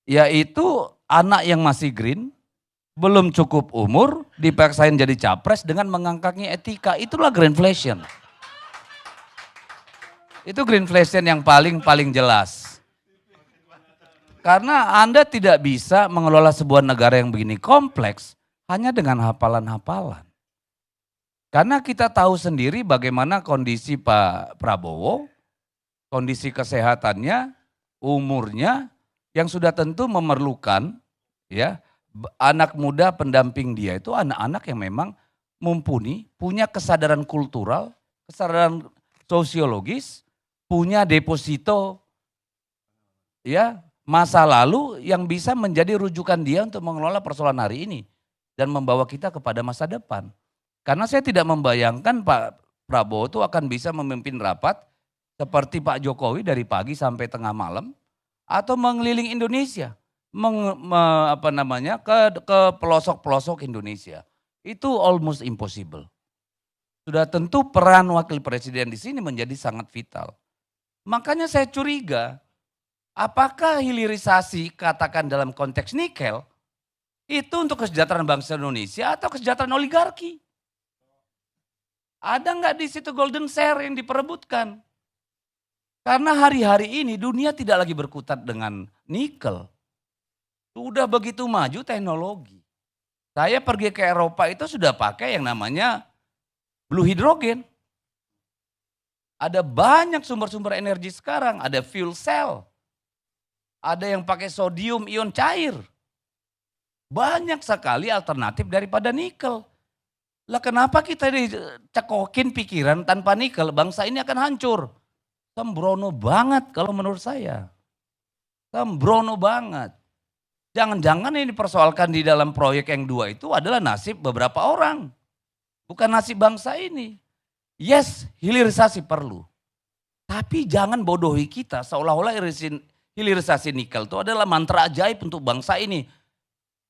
Yaitu anak yang masih green, belum cukup umur, dipaksain jadi capres dengan mengangkatnya etika. Itulah greenflation. Itu greenflation yang paling jelas. Karena Anda tidak bisa mengelola sebuah negara yang begini kompleks hanya dengan hafalan-hafalan. Karena kita tahu sendiri bagaimana kondisi Pak Prabowo, kondisi kesehatannya, umurnya, yang sudah tentu memerlukan ya anak muda pendamping dia itu anak-anak yang memang mumpuni, punya kesadaran kultural, kesadaran sosiologis, punya deposito ya masa lalu yang bisa menjadi rujukan dia untuk mengelola persoalan hari ini dan membawa kita kepada masa depan. Karena saya tidak membayangkan Pak Prabowo itu akan bisa memimpin rapat seperti Pak Jokowi dari pagi sampai tengah malam atau mengeliling Indonesia, ke pelosok-pelosok Indonesia. Itu almost impossible. Sudah tentu peran wakil presiden di sini menjadi sangat vital. Makanya saya curiga, apakah hilirisasi katakan dalam konteks nikel itu untuk kesejahteraan bangsa Indonesia atau kesejahteraan oligarki? Ada nggak di situ golden share yang diperebutkan? Karena hari-hari ini dunia tidak lagi berkutat dengan nikel. Sudah begitu maju teknologi. Saya pergi ke Eropa itu sudah pakai yang namanya blue hydrogen. Ada banyak sumber-sumber energi sekarang, ada fuel cell. Ada yang pakai sodium ion cair. Banyak sekali alternatif daripada nikel. Lah kenapa kita dicekokin pikiran tanpa nikel bangsa ini akan hancur? Sembrono banget kalau menurut saya. Sembrono banget. Jangan-jangan ini dipersoalkan di dalam proyek yang dua itu adalah nasib beberapa orang. Bukan nasib bangsa ini. Yes, hilirisasi perlu. Tapi jangan bodohi kita seolah-olah hilirisasi nikel itu adalah mantra ajaib untuk bangsa ini.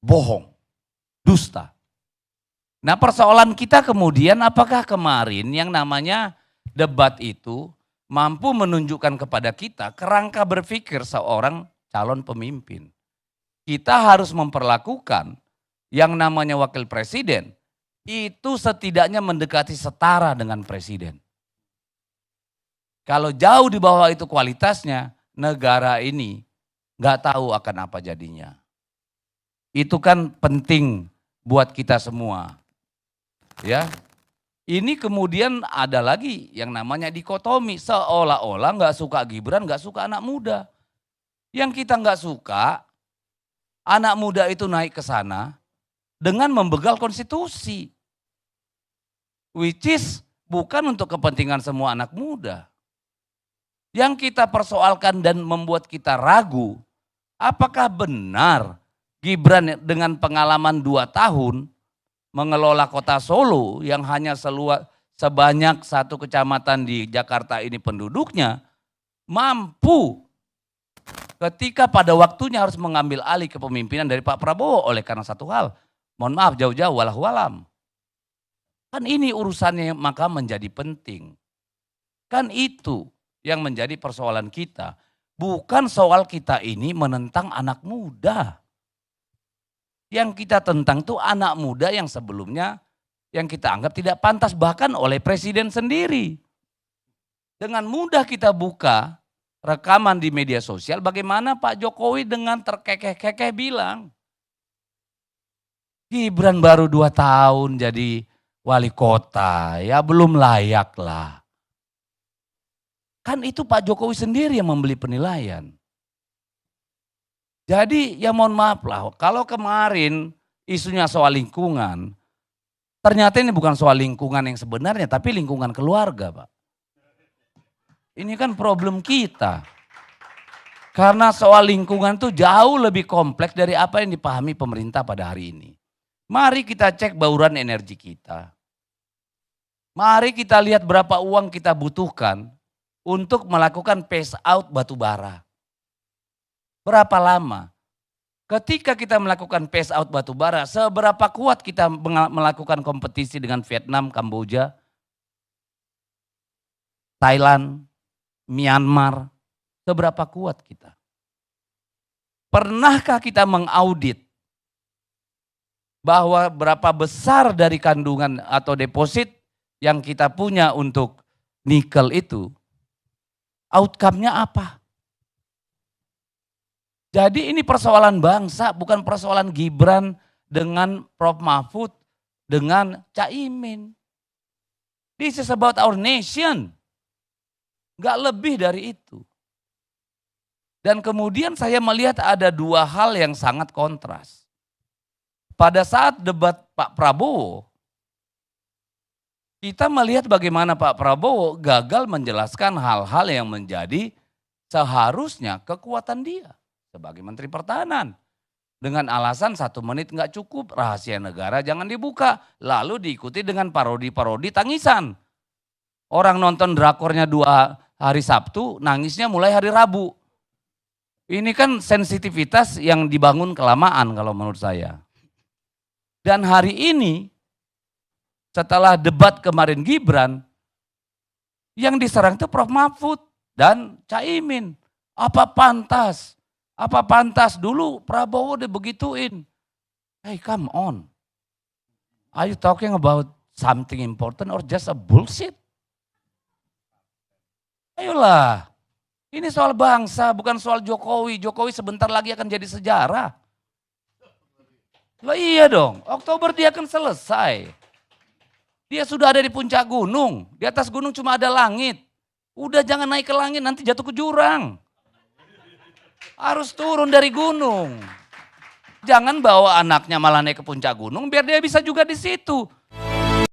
Bohong, dusta. Nah persoalan kita kemudian apakah kemarin yang namanya debat itu mampu menunjukkan kepada kita kerangka berpikir seorang calon pemimpin. Kita harus memperlakukan yang namanya wakil presiden itu setidaknya mendekati setara dengan presiden. Kalau jauh di bawah itu kualitasnya, negara ini nggak tahu akan apa jadinya. Itu kan penting buat kita semua. Ya, ini kemudian ada lagi yang namanya dikotomi, seolah-olah nggak suka Gibran, nggak suka anak muda. Yang kita nggak suka, anak muda itu naik ke sana dengan membegal konstitusi. Which is bukan untuk kepentingan semua anak muda. Yang kita persoalkan dan membuat kita ragu, apakah benar Gibran dengan pengalaman 2 tahun mengelola kota Solo yang hanya sebanyak 1 kecamatan di Jakarta ini penduduknya, mampu ketika pada waktunya harus mengambil alih kepemimpinan dari Pak Prabowo oleh karena satu hal. Mohon maaf jauh-jauh wallahualam. Kan ini urusannya maka menjadi penting. Kan itu yang menjadi persoalan kita. Bukan soal kita ini menentang anak muda. Yang kita tentang itu anak muda yang sebelumnya yang kita anggap tidak pantas bahkan oleh presiden sendiri. Dengan mudah kita buka rekaman di media sosial bagaimana Pak Jokowi dengan terkekeh-kekeh bilang Gibran baru 2 tahun jadi wali kota, ya belum layak lah. Kan itu Pak Jokowi sendiri yang membeli penilaian. Jadi ya mohon maaf lah, kalau kemarin isunya soal lingkungan, ternyata ini bukan soal lingkungan yang sebenarnya, tapi lingkungan keluarga Pak. Ini kan problem kita. Karena soal lingkungan itu jauh lebih kompleks dari apa yang dipahami pemerintah pada hari ini. Mari kita cek bauran energi kita. Mari kita lihat berapa uang kita butuhkan untuk melakukan phase out batu bara. Berapa lama? Ketika kita melakukan phase out batu bara, seberapa kuat kita melakukan kompetisi dengan Vietnam, Kamboja, Thailand, Myanmar, seberapa kuat kita? Pernahkah kita mengaudit bahwa berapa besar dari kandungan atau deposit yang kita punya untuk nikel itu, outcome-nya apa? Jadi ini persoalan bangsa, bukan persoalan Gibran dengan Prof. Mahfud, dengan Caimin. This is about our nation. Gak lebih dari itu. Dan kemudian saya melihat ada dua hal yang sangat kontras. Pada saat debat Pak Prabowo, kita melihat bagaimana Pak Prabowo gagal menjelaskan hal-hal yang menjadi seharusnya kekuatan dia sebagai Menteri Pertahanan. Dengan alasan 1 menit nggak cukup, rahasia negara jangan dibuka. Lalu diikuti dengan parodi-parodi tangisan. Orang nonton drakornya 2 hari Sabtu, nangisnya mulai hari Rabu. Ini kan sensitivitas yang dibangun kelamaan kalau menurut saya. Dan hari ini, setelah debat kemarin Gibran, yang diserang itu Prof. Mahfud dan Caimin. Apa pantas? Apa pantas dulu Prabowo udah begituin? Hey, come on. Are you talking about something important or just a bullshit? Ayolah. Ini soal bangsa, bukan soal Jokowi. Jokowi sebentar lagi akan jadi sejarah. Loh iya dong, Oktober dia akan selesai. Dia sudah ada di puncak gunung. Di atas gunung cuma ada langit. Udah jangan naik ke langit, nanti jatuh ke jurang. Harus turun dari gunung. Jangan bawa anaknya malah naik ke puncak gunung biar dia bisa juga di situ.